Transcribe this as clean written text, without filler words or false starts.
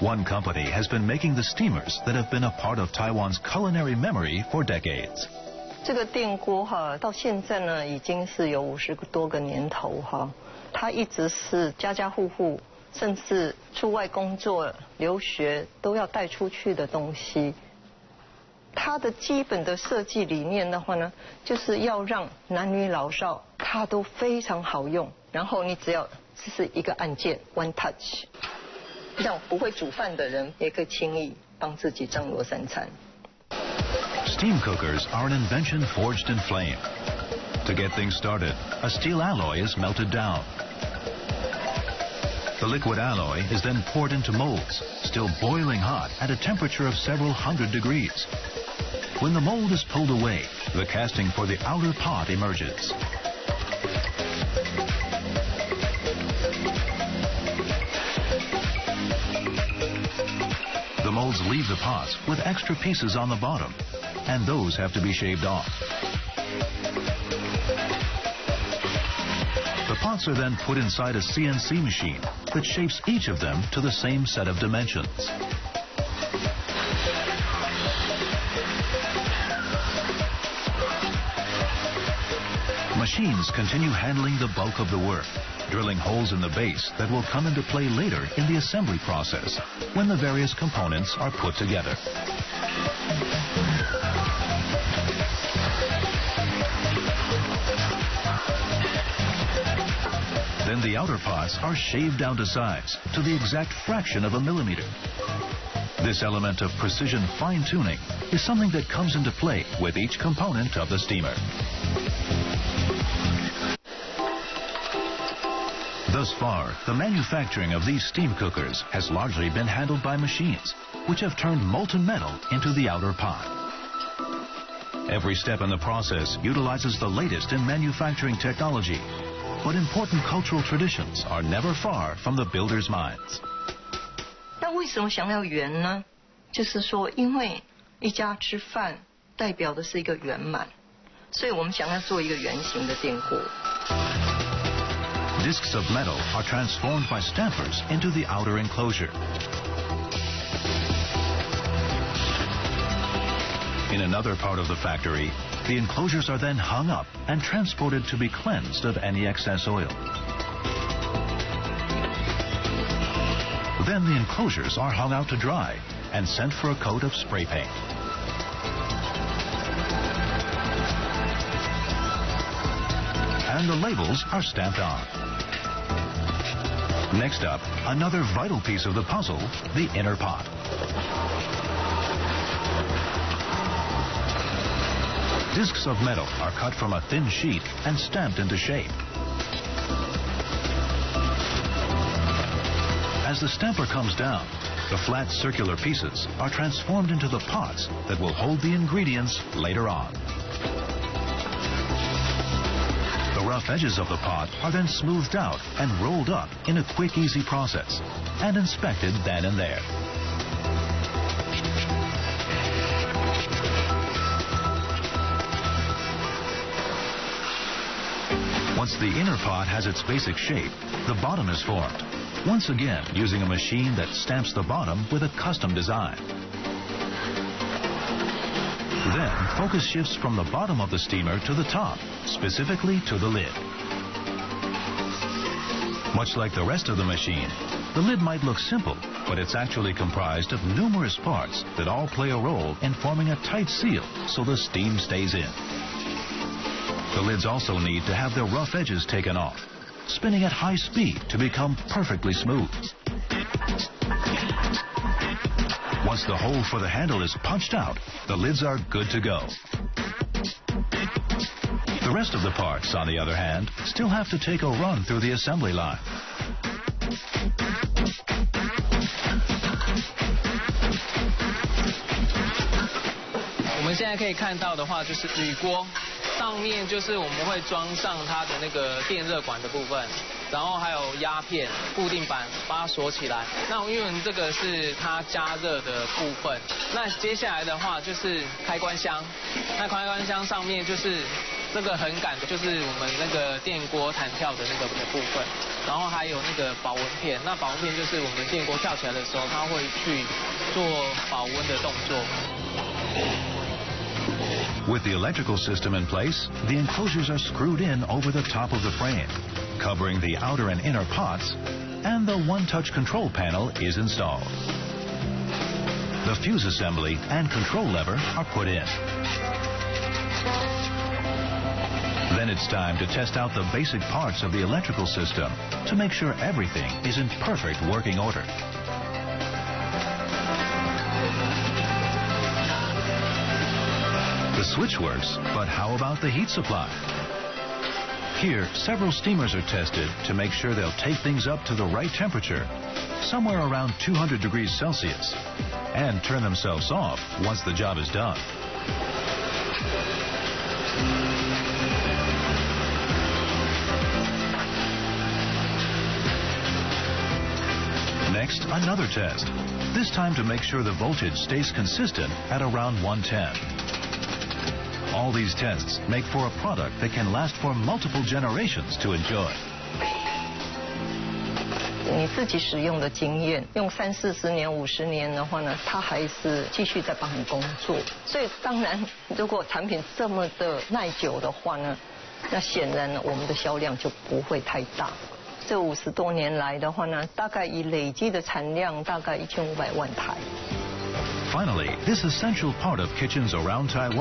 One company has been making the steamers that have been a part of Taiwan's culinary memory for decades. 这个电锅到现在呢已经是有50多个年头它一直是家家户户，甚至出外工作、留学都要带出去的东西。它的基本的设计理念的话呢，就是要让男女老少它都非常好用，然后你只要是一个按键 ，one touch， 让不会煮饭的人也可以轻易帮自己张罗三餐。Steam cookers are an invention forged in flame. To get things started, a steel alloy is melted down. The liquid alloy is then poured into molds, still boiling hot at a temperature of several hundred degrees. When the mold is pulled away, the casting for the outer pot emerges. The molds leave the pots with extra pieces on the bottom, and those have to be shaved off. The pots are then put inside a CNC machine that shapes each of them to the same set of dimensions. Machines continue handling the bulk of the work, drilling holes in the base that will come into play later in the assembly process when the various components are put together. Then the outer pots are shaved down to size, to the exact fraction of a millimeter. This element of precision fine-tuning is something that comes into play with each component of the steamer. Thus far, the manufacturing of these steam cookers has largely been handled by machines, which have turned molten metal into the outer pot. Every step in the process utilizes the latest in manufacturing technology, but important cultural traditions are never far from the builders' minds. 那为什么想要圆呢？就是说，因为一家吃饭代表的是一个圆满，所以我们想要做一个圆形的电锅。Discs of metal are transformed by stampers into the outer enclosure. In another part of the factory, the enclosures are then hung up and transported to be cleansed of any excess oil. Then the enclosures are hung out to dry and sent for a coat of spray paint. And the labels are stamped on. Next up, another vital piece of the puzzle, the inner pot. Discs of metal are cut from a thin sheet and stamped into shape. As the stamper comes down, the flat circular pieces are transformed into the pots that will hold the ingredients later on. The rough edges of the pot are then smoothed out and rolled up in a quick, easy process and inspected then and there. Once the inner pot has its basic shape, the bottom is formed, once again using a machine that stamps the bottom with a custom design. Then, focus shifts from the bottom of the steamer to the top, specifically to the lid. Much like the rest of the machine, the lid might look simple, but it's actually comprised of numerous parts that all play a role in forming a tight seal so the steam stays in. The lids also need to have their rough edges taken off, spinning at high speed to become perfectly smooth. Once the hole for the handle is punched out, the lids are good to go. The rest of the parts, on the other hand, still have to take a run through the assembly line. 我们现在可以看到的话，就是铝锅。 上面就是我们会装上它的那个电热管的部分，然后还有压片、固定板，把它锁起来。那因为这个是它加热的部分，那接下来的话就是开关箱。那开关箱上面就是这个横杆就是我们那个电锅弹跳的那个部分，然后还有那个保温片。那保温片就是我们电锅跳起来的时候，它会去做保温的动作。With the electrical system in place, the enclosures are screwed in over the top of the frame, covering the outer and inner pots, and the one-touch control panel is installed. The fuse assembly and control lever are put in. Then it's time to test out the basic parts of the electrical system to make sure everything is in perfect working order. The switch works, but how about the heat supply? Here, several steamers are tested to make sure they'll take things up to the right temperature, somewhere around 200 degrees Celsius, and turn themselves off once the job is done. Next, another test, this time to make sure the voltage stays consistent at around 110. All these tests make for a product that can last for multiple generations to enjoy. 你自己使用的经验，用30、40年、50年的话呢，它还是继续在帮你工作。所以当然，如果产品这么的耐久的话呢，那显然呢，我们的销量就不会太大。这50多年来的话呢，大概以累积的产量大概1500万台。Finally, this essential part of kitchens around Taiwan